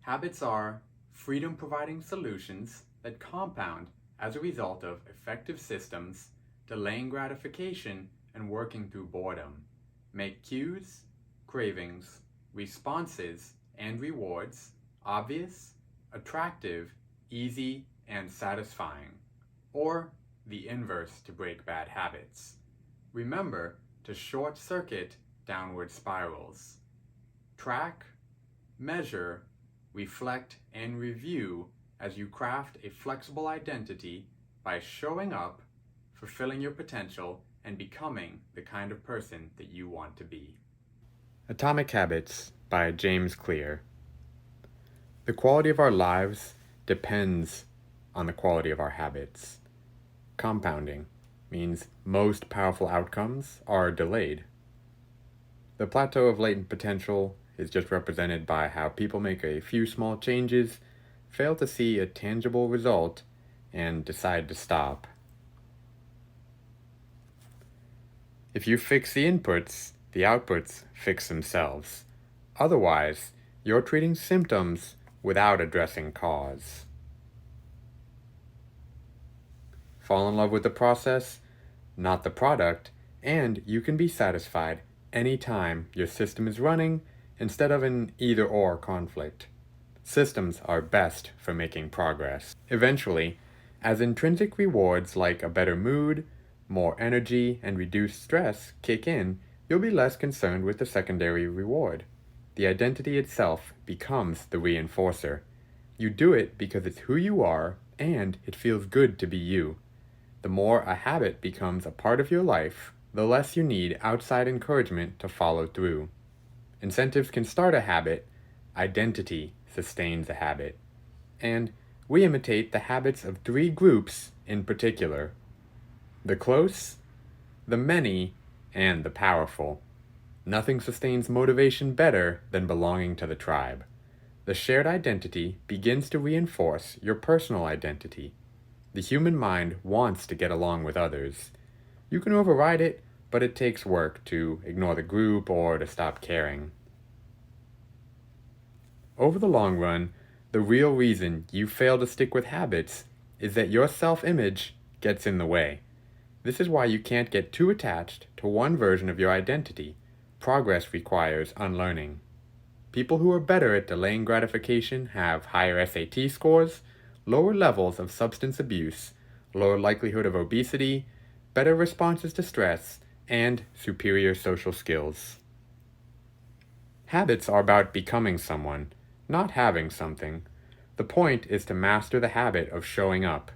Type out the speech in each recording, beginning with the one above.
Habits are freedom-providing solutions that compound as a result of effective systems, delaying gratification, and working through boredom. Make cues, cravings, responses, and rewards obvious, attractive, easy, and satisfying. Or the inverse to break bad habits. Remember to short-circuit downward spirals. Track, measure, reflect, and review as you craft a flexible identity by showing up, fulfilling your potential, and becoming the kind of person that you want to be. Atomic Habits by James Clear. The quality of our lives depends on the quality of our habits. Compounding means most powerful outcomes are delayed. The plateau of latent potential is just represented by how people make a few small changes, fail to see a tangible result, and decide to stop. If you fix the inputs, the outputs fix themselves. Otherwise, you're treating symptoms without addressing cause. Fall in love with the process, not the product, and you can be satisfied anytime your system is running instead of an either-or conflict. Systems are best for making progress. Eventually, as intrinsic rewards like a better mood, more energy, and reduced stress kick in, you'll be less concerned with the secondary reward. The identity itself becomes the reinforcer. You do it because it's who you are and it feels good to be you. The more a habit becomes a part of your life, the less you need outside encouragement to follow through. Incentives can start a habit, identity sustains a habit. And we imitate the habits of three groups in particular: the close, the many, and the powerful. Nothing sustains motivation better than belonging to the tribe. The shared identity begins to reinforce your personal identity. The human mind wants to get along with others. You can override it, but it takes work to ignore the group or to stop caring. Over the long run, the real reason you fail to stick with habits is that your self-image gets in the way. This is why you can't get too attached to one version of your identity. Progress requires unlearning. People who are better at delaying gratification have higher SAT scores, lower levels of substance abuse, lower likelihood of obesity, better responses to stress, and superior social skills. Habits are about becoming someone, not having something. The point is to master the habit of showing up.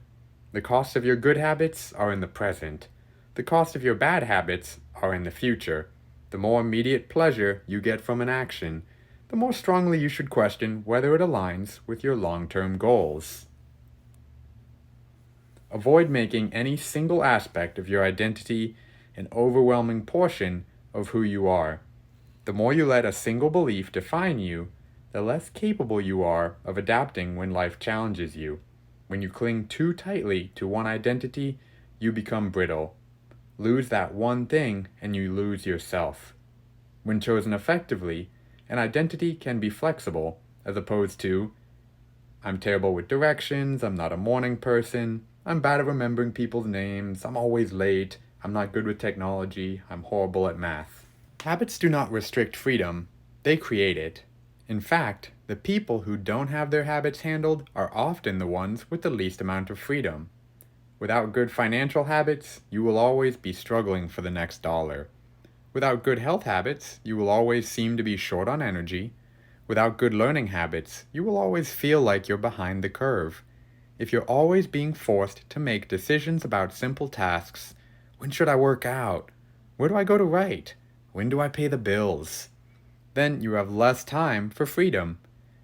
The costs of your good habits are in the present. The cost of your bad habits are in the future. The more immediate pleasure you get from an action, the more strongly you should question whether it aligns with your long-term goals. Avoid making any single aspect of your identity an overwhelming portion of who you are. The more you let a single belief define you, the less capable you are of adapting when life challenges you. When you cling too tightly to one identity, you become brittle. Lose that one thing and you lose yourself. When chosen effectively, an identity can be flexible, as opposed to, I'm terrible with directions, I'm not a morning person, I'm bad at remembering people's names, I'm always late, I'm not good with technology, I'm horrible at math. Habits do not restrict freedom, they create it. In fact, the people who don't have their habits handled are often the ones with the least amount of freedom. Without good financial habits, you will always be struggling for the next dollar. Without good health habits, you will always seem to be short on energy. Without good learning habits, you will always feel like you're behind the curve. If you're always being forced to make decisions about simple tasks, when should I work out? Where do I go to write? When do I pay the bills? Then you have less time for freedom.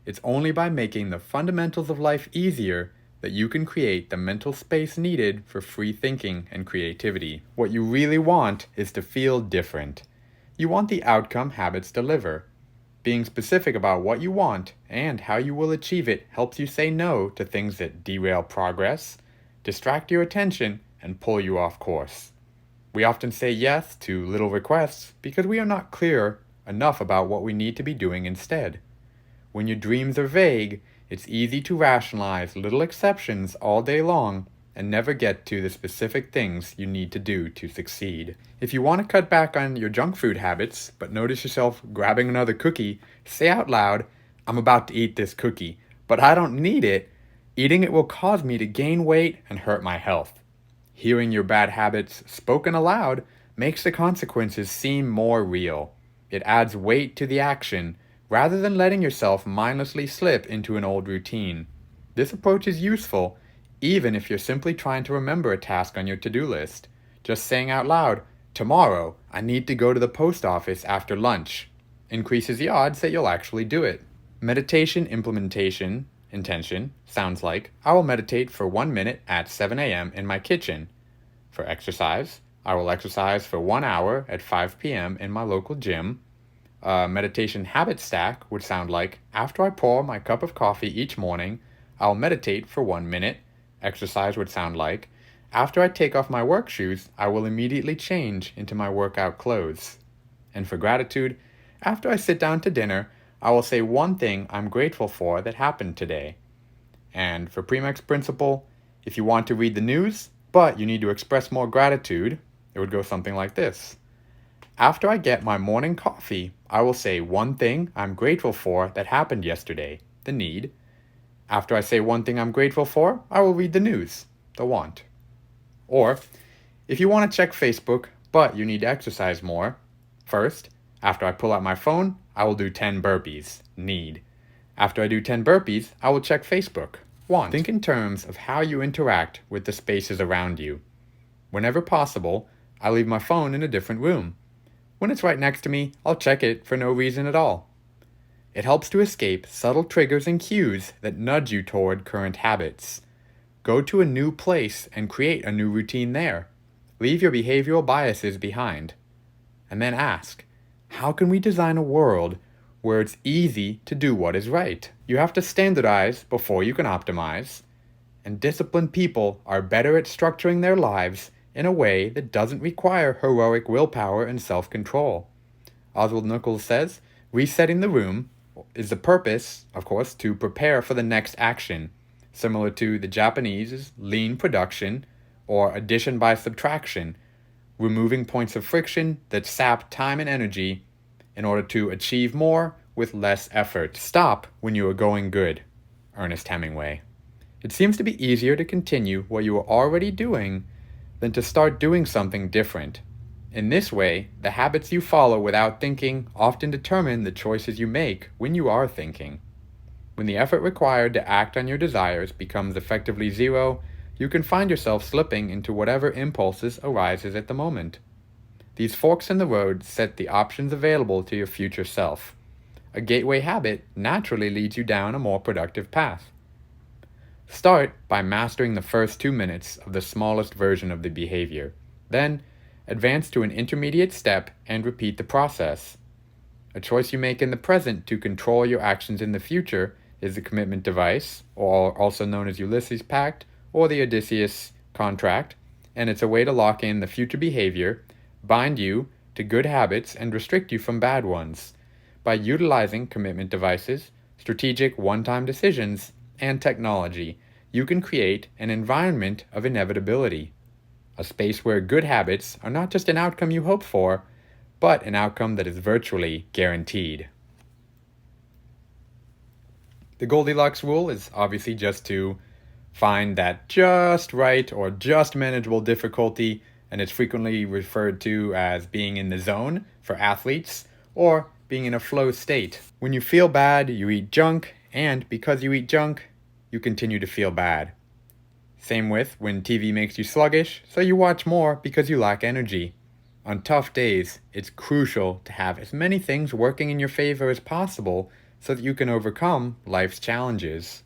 It's only by making the fundamentals of life easier that you can create the mental space needed for free thinking and creativity. What you really want is to feel different. You want the outcome habits deliver. Being specific about what you want and how you will achieve it helps you say no to things that derail progress, distract your attention, and pull you off course. We often say yes to little requests because we are not clear enough about what we need to be doing instead. When your dreams are vague, it's easy to rationalize little exceptions all day long and never get to the specific things you need to do to succeed. If you want to cut back on your junk food habits, but notice yourself grabbing another cookie, say out loud, "I'm about to eat this cookie, but I don't need it. Eating it will cause me to gain weight and hurt my health." Hearing your bad habits spoken aloud makes the consequences seem more real. It adds weight to the action rather than letting yourself mindlessly slip into an old routine. This approach is useful even if you're simply trying to remember a task on your to-do list. Just saying out loud, "Tomorrow, I need to go to the post office after lunch," increases the odds that you'll actually do it. Meditation intention sounds like, "I will meditate for 1 minute at 7 a.m. in my kitchen." For exercise, "I will exercise for 1 hour at 5 p.m. in my local gym." A meditation habit stack would sound like, "After I pour my cup of coffee each morning, I'll meditate for 1 minute." Exercise would sound like, "After I take off my work shoes, I will immediately change into my workout clothes." And for gratitude, "After I sit down to dinner, I will say one thing I'm grateful for that happened today." And for Premack's principle, if you want to read the news, but you need to express more gratitude, it would go something like this. "After I get my morning coffee, I will say one thing I'm grateful for that happened yesterday," the need. "After I say one thing I'm grateful for, I will read the news," the want. Or, if you want to check Facebook, but you need to exercise more, first, "After I pull out my phone, I will do 10 burpees," need. "After I do 10 burpees, I will check Facebook," want. Think in terms of how you interact with the spaces around you. Whenever possible, I leave my phone in a different room. When it's right next to me, I'll check it for no reason at all. It helps to escape subtle triggers and cues that nudge you toward current habits. Go to a new place and create a new routine there. Leave your behavioral biases behind. And then ask, how can we design a world where it's easy to do what is right? You have to standardize before you can optimize. And disciplined people are better at structuring their lives in a way that doesn't require heroic willpower and self-control. Oswald Nichols says, resetting the room is the purpose, of course, to prepare for the next action, similar to the Japanese lean production or addition by subtraction, removing points of friction that sap time and energy in order to achieve more with less effort. Stop when you are going good, Ernest Hemingway. It seems to be easier to continue what you are already doing than to start doing something different. In this way, the habits you follow without thinking often determine the choices you make when you are thinking. When the effort required to act on your desires becomes effectively zero, you can find yourself slipping into whatever impulses arises at the moment. These forks in the road set the options available to your future self. A gateway habit naturally leads you down a more productive path. Start by mastering the first 2 minutes of the smallest version of the behavior. Then, advance to an intermediate step and repeat the process. A choice you make in the present to control your actions in the future is the commitment device, or also known as Ulysses Pact, or the Odysseus Contract, and it's a way to lock in the future behavior, bind you to good habits, and restrict you from bad ones. By utilizing commitment devices, strategic one-time decisions, and technology, you can create an environment of inevitability. A space where good habits are not just an outcome you hope for, but an outcome that is virtually guaranteed. The Goldilocks Rule is obviously just to find that just right or just manageable difficulty, and it's frequently referred to as being in the zone for athletes, or being in a flow state. When you feel bad, you eat junk, and because you eat junk, you continue to feel bad. Same with when TV makes you sluggish, so you watch more because you lack energy. On tough days, it's crucial to have as many things working in your favor as possible so that you can overcome life's challenges.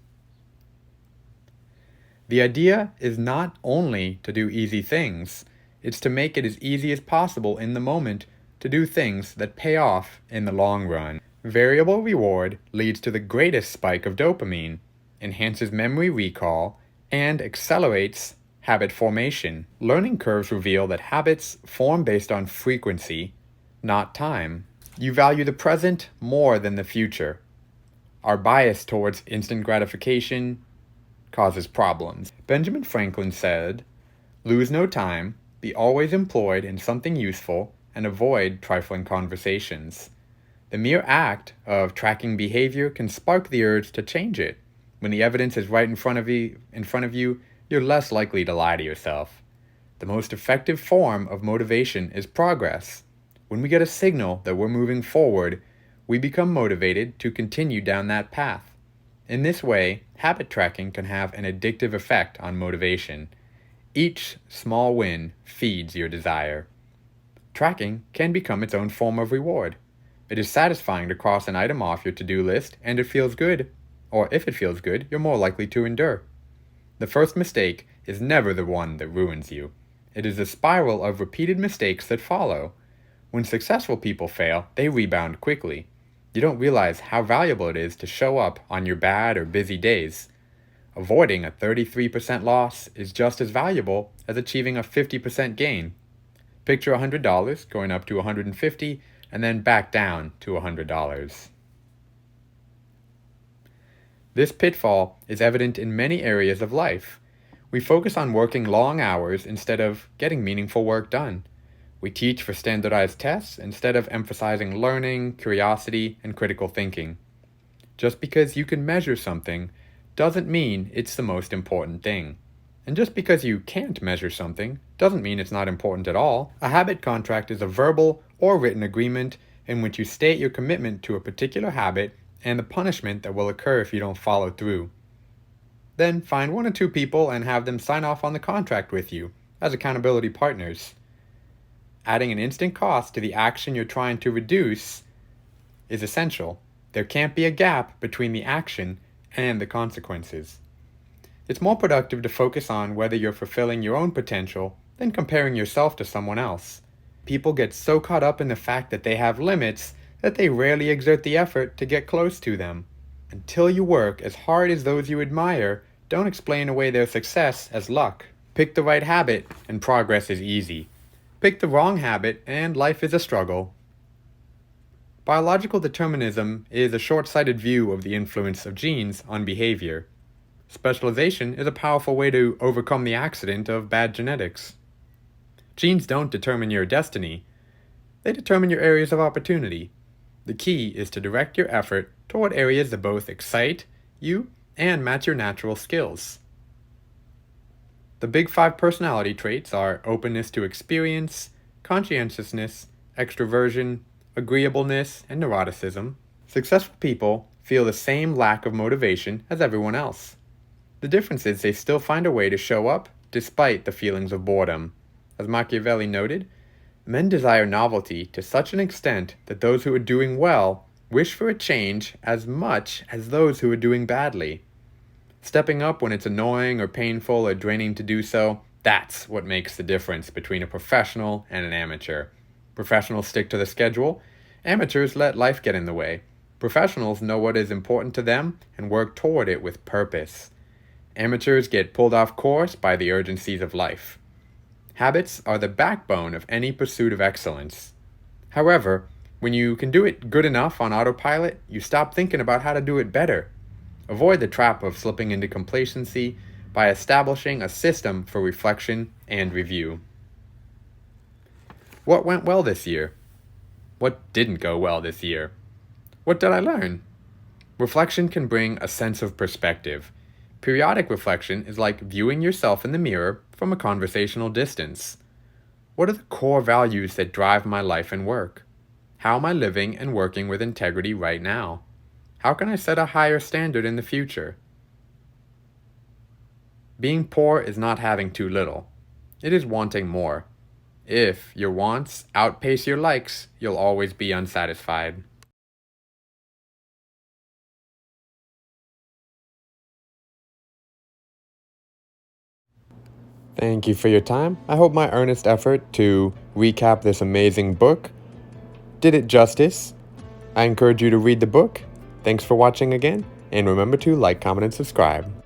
The idea is not only to do easy things, it's to make it as easy as possible in the moment to do things that pay off in the long run. Variable reward leads to the greatest spike of dopamine, enhances memory recall, and accelerates habit formation. Learning curves reveal that habits form based on frequency, not time. You value the present more than the future. Our bias towards instant gratification causes problems. Benjamin Franklin said, "Lose no time, be always employed in something useful, and avoid trifling conversations." The mere act of tracking behavior can spark the urge to change it. When the evidence is right in front of you, you're less likely to lie to yourself. The most effective form of motivation is progress. When we get a signal that we're moving forward, we become motivated to continue down that path. In this way, habit tracking can have an addictive effect on motivation. Each small win feeds your desire. Tracking can become its own form of reward. It is satisfying to cross an item off your to-do list, and it feels good. Or if it feels good, you're more likely to endure. The first mistake is never the one that ruins you. It is the spiral of repeated mistakes that follow. When successful people fail, they rebound quickly. You don't realize how valuable it is to show up on your bad or busy days. Avoiding a 33% loss is just as valuable as achieving a 50% gain. Picture $100 going up to $150 and then back down to $100. This pitfall is evident in many areas of life. We focus on working long hours instead of getting meaningful work done. We teach for standardized tests instead of emphasizing learning, curiosity, and critical thinking. Just because you can measure something doesn't mean it's the most important thing. And just because you can't measure something doesn't mean it's not important at all. A habit contract is a verbal or written agreement in which you state your commitment to a particular habit and the punishment that will occur if you don't follow through. Then find 1 or 2 people and have them sign off on the contract with you as accountability partners. Adding an instant cost to the action you're trying to reduce is essential. There can't be a gap between the action and the consequences. It's more productive to focus on whether you're fulfilling your own potential than comparing yourself to someone else. People get so caught up in the fact that they have limits that they rarely exert the effort to get close to them. Until you work as hard as those you admire, don't explain away their success as luck. Pick the right habit and progress is easy. Pick the wrong habit and life is a struggle. Biological determinism is a short-sighted view of the influence of genes on behavior. Specialization is a powerful way to overcome the accident of bad genetics. Genes don't determine your destiny. They determine your areas of opportunity. The key is to direct your effort toward areas that both excite you and match your natural skills. The big 5 personality traits are openness to experience, conscientiousness, extroversion, agreeableness, and neuroticism. Successful people feel the same lack of motivation as everyone else. The difference is they still find a way to show up despite the feelings of boredom. As Machiavelli noted, men desire novelty to such an extent that those who are doing well wish for a change as much as those who are doing badly. Stepping up when it's annoying or painful or draining to do so, that's what makes the difference between a professional and an amateur. Professionals stick to the schedule. Amateurs let life get in the way. Professionals know what is important to them and work toward it with purpose. Amateurs get pulled off course by the urgencies of life. Habits are the backbone of any pursuit of excellence. However, when you can do it good enough on autopilot, you stop thinking about how to do it better. Avoid the trap of slipping into complacency by establishing a system for reflection and review. What went well this year? What didn't go well this year? What did I learn? Reflection can bring a sense of perspective. Periodic reflection is like viewing yourself in the mirror from a conversational distance. What are the core values that drive my life and work? How am I living and working with integrity right now? How can I set a higher standard in the future? Being poor is not having too little. It is wanting more. If your wants outpace your likes, you'll always be unsatisfied. Thank you for your time. I hope my earnest effort to recap this amazing book did it justice. I encourage you to read the book. Thanks for watching again, and remember to like, comment, and subscribe.